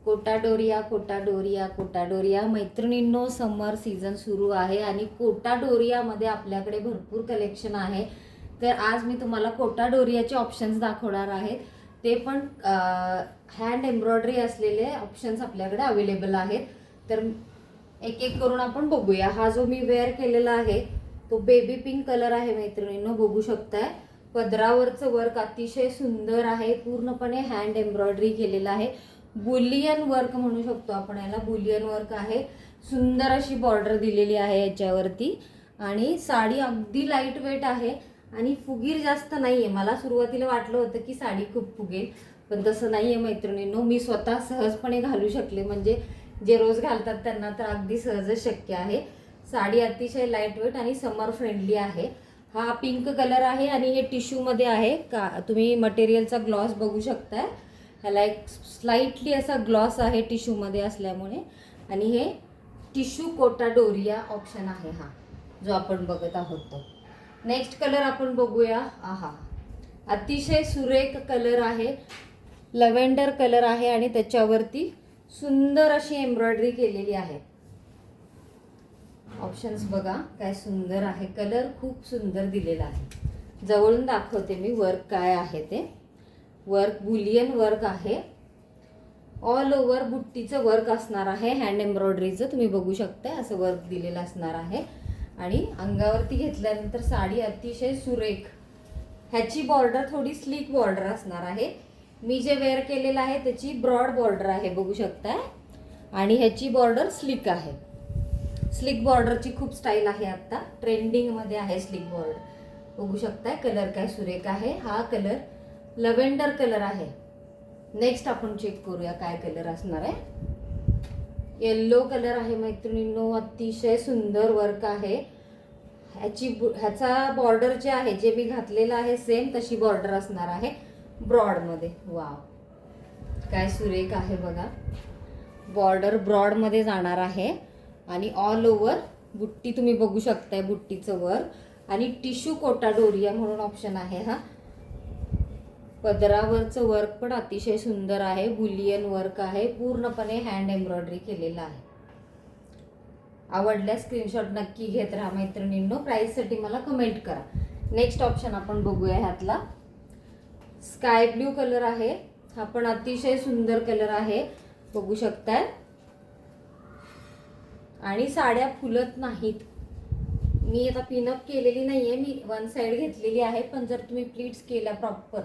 कोटाडोरिया कोटाडोरिया कोटाडोरिया मैत्रिणींनो, समर सीझन सुरू आहे आणि कोटाडोरियामध्ये आपल्याकडे भरपूर कलेक्शन आहे. तर आज मी तुम्हाला कोटाडोरियाचे ऑप्शन्स दाखवणार आहेत. ते पण हँड एम्ब्रॉयडरी असलेले ऑप्शन्स आपल्याकडे अवेलेबल आहेत. तर एक एक करून आपण बघूया. हा जो मी वेअर केलेला आहे तो बेबी पिंक कलर आहे मैत्रिणींनो, बघू शकताय. पदरावरचं वर्क अतिशय सुंदर आहे, पूर्णपणे हँड एम्ब्रॉयडरी केलेलं आहे. बुलियन वर्क म्हणू शकतो आपण याला, बुलियन वर्क आहे. सुंदर अशी बॉर्डर दिलेली आहे याच्यावरती आणि साडी अगदी लाईट वेट आहे आणि फुगीर जास्त नाहीये. मला सुरुवातीला वाटलं होतं की साडी खूप फुगेल, पण तसं नाहीये मैत्रिणींनो. मी स्वतः सहजपणे घालू शकले, म्हणजे जे रोज घालतात त्यांना तर अगदी सहजच शक्य आहे. साडी अतिशय लाईट वेट आणि समर फ्रेंडली आहे. हा पिंक कलर आहे आणि हे टिश्यू मध्ये आहे का, तुम्ही मटेरियलचा ग्लॉस बघू शकताय. ह्याला एक स्लाइटली असा ग्लॉस आहे टिश्यू मध्ये असल्यामुळे. आणि हे टिश्यू कोटाडोरिया ऑप्शन आहे हा जो आपण बघत आहोत तो. नेक्स्ट कलर आपण बघूया. आहा, अतिशय सुरेख कलर आहे, लव्हेंडर कलर आहे आणि त्याच्यावरती सुंदर अशी एम्ब्रॉयडरी केलेली आहे. ऑप्शन्स बघा काय सुंदर आहे, कलर खूप सुंदर दिलेला आहे. जवळून दाखवते मी वर्क काय आहे ते. वर्क बुलियन वर्क आहे, ऑल ओव्हर बुट्टीचं वर्क असणार आहे. हँड एम्ब्रॉयडरीचं तुम्ही बघू शकता, असं वर्क दिलेलं असणार आहे. आणि अंगावरती घेतल्यानंतर साडी अतिशय सुरेख. ह्याची बॉर्डर थोडी स्लीक बॉर्डर असणार आहे. मी जे वेअर केलेलं आहे त्याची ब्रॉड बॉर्डर आहे, बघू शकताय. आणि ह्याची बॉर्डर स्लीक आहे. स्लीक बॉर्डरची खूप स्टाईल आहे, आता ट्रेंडिंगमध्ये आहे स्लीक बॉर्डर, बघू शकताय. कलर काय सुरेख आहे. हा कलर लव्हेंडर कलर आहे. नेक्स्ट आपण चेक करूया काय कलर असणार आहे. येल्लो कलर आहे मैत्रिणींनो, अतिशय सुंदर वर्क आहे. ह्याचा बॉर्डर जे आहे, जे मी घातलेलं आहे सेम तशी बॉर्डर असणार आहे ब्रॉड मध्ये. वाव, काय सुरेख आहे बघा. बॉर्डर ब्रॉड मध्ये जाणार आहे आणि ऑल ओव्हर बुट्टी तुम्ही बघू शकताय, बुट्टीचं वर्क. आणि टिश्यू कोटाडोरिया म्हणून ऑप्शन आहे हा. पदरावरचं वर्क पण अतिशय सुंदर आहे, बुलियन वर्क आहे, पूर्णपणे हँड एम्ब्रॉयडरी केलेलं आहे. आवडल्यास स्क्रीनशॉट नक्की घेत राहा मैत्रिणींनो. प्राइससाठी मला कमेंट करा. नेक्स्ट ऑप्शन आपण बघूया. ह्यातला स्काय ब्ल्यू कलर आहे. हा पण अतिशय सुंदर कलर आहे, बघू शकताय. आणि साड्या फुलत नाहीत. मी आता पिनअप केलेली नाहीये, मी वन साइड घेतलेली आहे. पण जर तुम्ही प्लीट्स केल्या प्रॉपर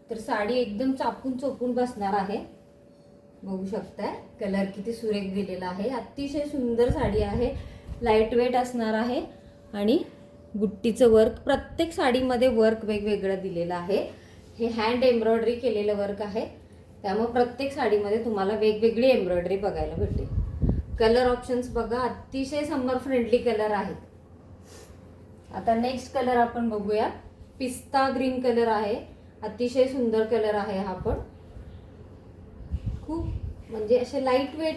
तर साडी एकदम चापून चोपून बसणार आहे, बघू शकताय. कलर किती सुरेख दिलेला आहे. अतिशय सुंदर साडी आहे, लाईट वेट असणार आहे. आणि बुट्टीचं वर्क, प्रत्येक साडीमध्ये वर्क वेगवेगळं दिलेलं आहे. हे हँड एम्ब्रॉयडरी केलेलं वर्क आहे, त्यामुळे प्रत्येक साडीमध्ये तुम्हाला वेगवेगळी एम्ब्रॉयडरी बघायला भेटेल. कलर ऑप्शन्स बघा, अतिशय समर फ्रेंडली कलर आहेत. आता नेक्स्ट कलर आपण बघूया. पिस्ता ग्रीन कलर आहे, अतिशय सुंदर कलर आहे. हा पण खूप म्हणजे असे लाईट वेट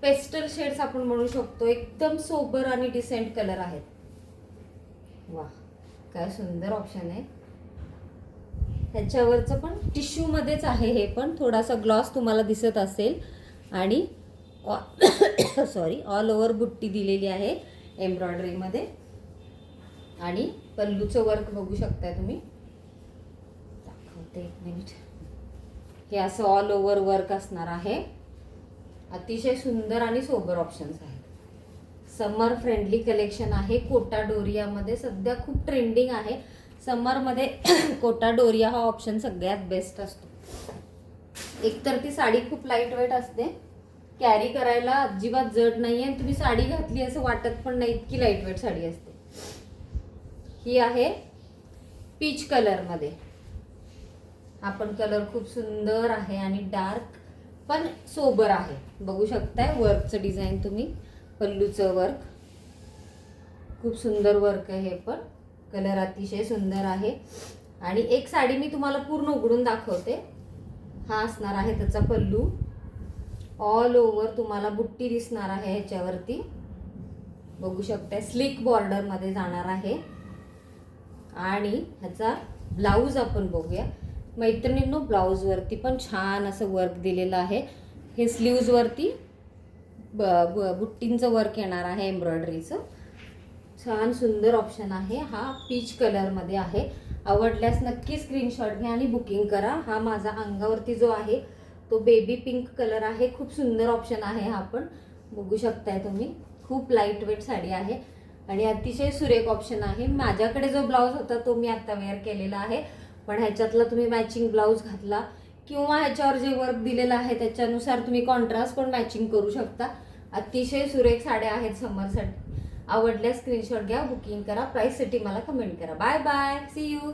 पेस्टल शेड्स आपण म्हणू शकतो. एकदम सोबर आणि डिसेंट कलर आहेत. वा, काय सुंदर ऑप्शन आहे. ह्याच्यावरचं पण टिश्यू मध्येच आहे, हे पण थोडासा ग्लॉस तुम्हाला दिसत असेल. आणि सॉरी, ऑल ओव्हर बुट्टी दिलेली आहे एम्ब्रॉयडरीमध्ये. आणि पल्लूचं वर्क बघू शकताय तुम्ही, दाखवते एक मिनिट. हे असं ऑल ओव्हर वर्क असणार आहे. अतिशय सुंदर आणि सोबर ऑप्शन्स आहेत. समर फ्रेंडली कलेक्शन आहे. कोटाडोरियामध्ये सध्या खूप ट्रेंडिंग आहे. समरमध्ये कोटाडोरिया हा ऑप्शन सगळ्यात बेस्ट असतो. एकतर ती साडी खूप लाईट वेट असते, कॅरी करायला अजिबात जड नाही आहे, तुम्ही साडी घातली असं वाटत पण नाही, इतकी लाईट वेट साडी असते. ही आहे पीच कलरमध्ये. हा पण कलर खूप सुंदर आहे आणि डार्क पण सोबर आहे, बघू शकताय. वर्कचं डिझाईन तुम्ही, पल्लूचं वर्क खूप सुंदर वर्क आहे. हे पण कलर अतिशय सुंदर आहे. आणि एक साडी मी तुम्हाला पूर्ण उघडून दाखवते. हा असणार आहे त्याचा पल्लू. ऑल ओव्हर तुम्हाला बुट्टी दिसणार आहे ह्याच्यावरती, बघू शकताय. स्लिक बॉर्डर मध्ये जाणार आहे. आणि ह्याचा ब्लाऊज आपण बघूया मैत्रिणींनो. ब्लाऊजवरती पण छान असं वर्क दिलेलं आहे. हे स्लीव्जवरती बुट्टींचं वर्क येणार आहे एम्ब्रॉयडरीचं. छान सुंदर ऑप्शन आहे. हा पीच कलरमध्ये आहे. आवडल्यास नक्की स्क्रीनशॉट घ्या आणि बुकिंग करा. हा माझा अंगावरती जो आहे तो बेबी पिंक कलर आहे. खूप सुंदर ऑप्शन आहे. हा पण बघू शकताय तुम्ही. खूप लाईट वेट साडी आहे आणि अतिशय सुरेख ऑप्शन आहे. माझ्याकडे जो ब्लाऊज होता तो मी आता वेअर केलेला आहे, पण ह्याच्यातला तुम्ही मॅचिंग ब्लाऊज घातला किंवा ह्याच्यावर जे वर्क दिलेलं आहे त्याच्यानुसार तुम्ही कॉन्ट्रास्ट पण मॅचिंग करू शकता. अतिशय सुरेख साड्या आहेत समरसाठी. आवडल्यास स्क्रीनशॉट घ्या, बुकिंग करा, प्राईससाठी मला कमेंट करा. Bye bye, see you.